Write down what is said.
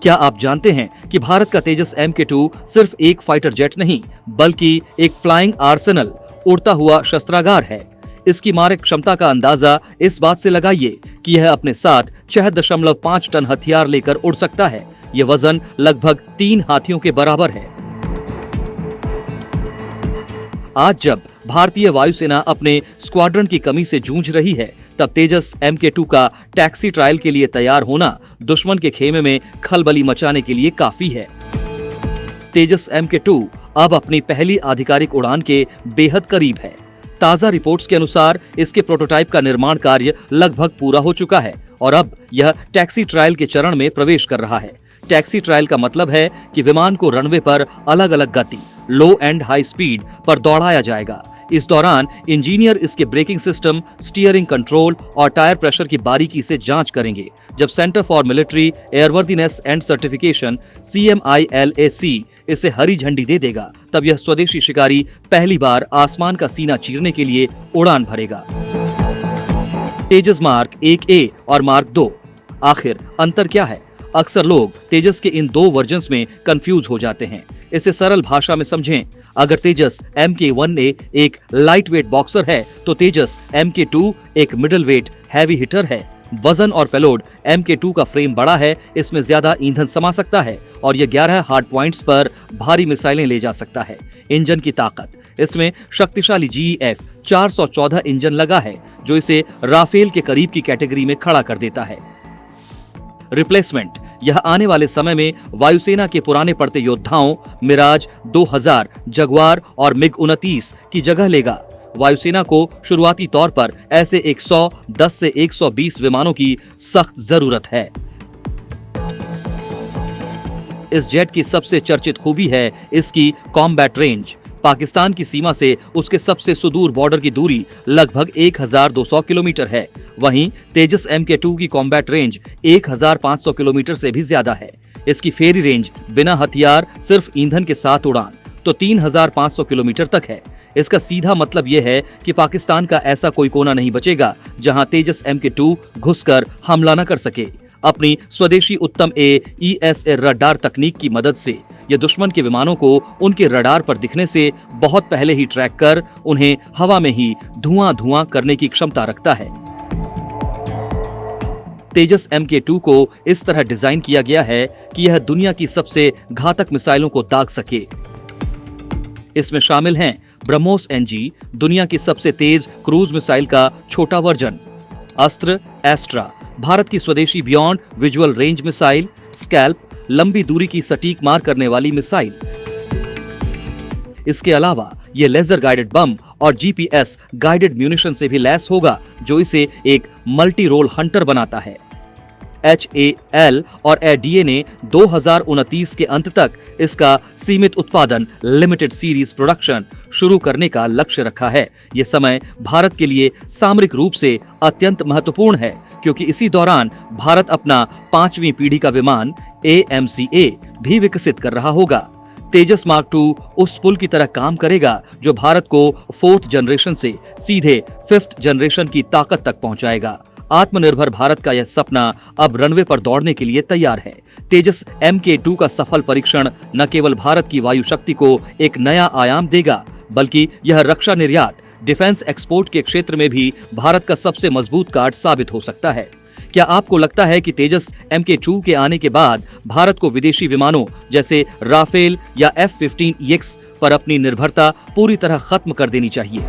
क्या आप जानते हैं कि भारत का तेजस MK2 सिर्फ एक फाइटर जेट नहीं बल्कि एक फ्लाइंग आर्सेनल, उड़ता हुआ शस्त्रागार है। इसकी मारक क्षमता का अंदाजा इस बात से लगाइए कि यह अपने साथ 6.5 टन हथियार लेकर उड़ सकता है। यह वजन लगभग 3 हाथियों के बराबर है। आज जब भारतीय वायुसेना अपने स्क्वाड्रन की कमी से जूझ रही है, तब तेजस MK2 का टैक्सी ट्रायल के लिए तैयार होना दुश्मन के खेमे में खलबली मचाने के लिए काफी है। तेजस MK2 अब अपनी पहली आधिकारिक उड़ान के बेहद करीब है। ताजा रिपोर्ट्स के अनुसार इसके प्रोटोटाइप का निर्माण कार्य लगभग पूरा हो चुका है और अब यह टैक्सी ट्रायल के चरण में प्रवेश कर रहा है। टैक्सी ट्रायल का मतलब है कि विमान को रनवे पर अलग अलग गति, लो एंड हाई स्पीड पर दौड़ाया जाएगा। इस दौरान इंजीनियर इसके ब्रेकिंग सिस्टम, स्टीयरिंग कंट्रोल और टायर प्रेशर की बारीकी से जांच करेंगे। जब centre for military airworthiness and certification CMILAC इसे हरी झंडी दे देगा, तब यह स्वदेशी शिकारी पहली बार आसमान का सीना चीरने के लिए उड़ान भरेगा। तेजस मार्क 1A और मार्क 2, आखिर अंतर क्या है? अक्सर लोग तेजस के इन 2 वर्जन्स में कंफ्यूज हो जाते हैं। इसे सरल भाषा में समझें। अगर तेजस MK1A एक लाइट वेट बॉक्सर है, तो तेजस MK2 एक मिडिल वेट हैवी हिटर है। वजन और पेलोड MK2 का फ्रेम बड़ा है, इसमें ज्यादा ईंधन समा सकता है और यह 11 हार्ड पॉइंट्स पर भारी मिसाइलें ले जा सकता है। इंजन की ताकत, इसमें शक्तिशाली GEF 414 इंजन लगा है, जो इसे राफेल के करीब की कैटेगरी में खड़ा कर देता है। रिप्लेसमेंट, यह आने वाले समय में वायुसेना के पुराने पड़ते योद्धाओं मिराज 2000, जगुआर और MiG-29 की जगह लेगा। वायुसेना को शुरुआती तौर पर ऐसे 110 से 120 विमानों की सख्त जरूरत है। इस जेट की सबसे चर्चित खूबी है इसकी कॉम्बैट रेंज। पाकिस्तान की सीमा से उसके सबसे सुदूर बॉर्डर की दूरी लगभग 1200 किलोमीटर है। वहीं तेजस MK2 की कॉम्बैट रेंज 1500 किलोमीटर से भी ज्यादा है। इसकी फेरी रेंज बिना हथियार, सिर्फ ईंधन के साथ उड़ान, तो 3500 किलोमीटर तक है। इसका सीधा मतलब यह है कि पाकिस्तान का ऐसा कोई कोना नहीं बचेगा जहां तेजस MK2 घुसकर हमला न कर सके। अपनी स्वदेशी उत्तम AESA रडार तकनीक की मदद से यह दुश्मन के विमानों को उनके रडार पर दिखने से बहुत पहले ही ट्रैक कर उन्हें हवा में ही धुआं करने की क्षमता रखता है। तेजस MK2 को इस तरह डिजाइन किया गया है कि यह दुनिया की सबसे घातक मिसाइलों को दाग सके। इसमें शामिल हैं ब्रह्मोस NG, दुनिया की सबसे तेज क्रूज मिसाइल का छोटा वर्जन, अस्त्र एस्ट्रा, भारत की स्वदेशी beyond visual range missile, scalp, लंबी दूरी की सटीक मार करने वाली मिसाइल। इसके अलावा ये लेजर गाइडेड बम और GPS गाइडेड म्यूनिशन से भी लैस होगा, जो इसे एक मल्टी रोल हंटर बनाता है। HAL और ADA ने 2029 के अंत तक इसका सीमित उत्पादन, लिमिटेड सीरीज प्रोडक्शन शुरू करने का लक्ष्य रखा है। यह समय भारत के लिए सामरिक रूप से अत्यंत महत्वपूर्ण है, क्योंकि इसी दौरान भारत अपना 5वीं पीढ़ी का विमान AMCA भी विकसित कर रहा होगा। तेजस मार्क 2 उस पुल की तरह काम करेगा जो भारत को 4th जनरेशन से सीधे 5th जनरेशन की ताकत तक पहुंचाएगा। आत्मनिर्भर भारत का यह सपना अब रनवे पर दौड़ने के लिए तैयार है। तेजस MK2 का सफल परीक्षण न केवल भारत की वायु शक्ति को एक नया आयाम देगा, बल्कि यह रक्षा निर्यात, डिफेंस एक्सपोर्ट के क्षेत्र में भी भारत का सबसे मजबूत कार्ड साबित हो सकता है। क्या आपको लगता है कि तेजस MK2 के आने के बाद भारत को विदेशी विमानों जैसे राफेल या F-15EX पर अपनी निर्भरता पूरी तरह खत्म कर देनी चाहिए?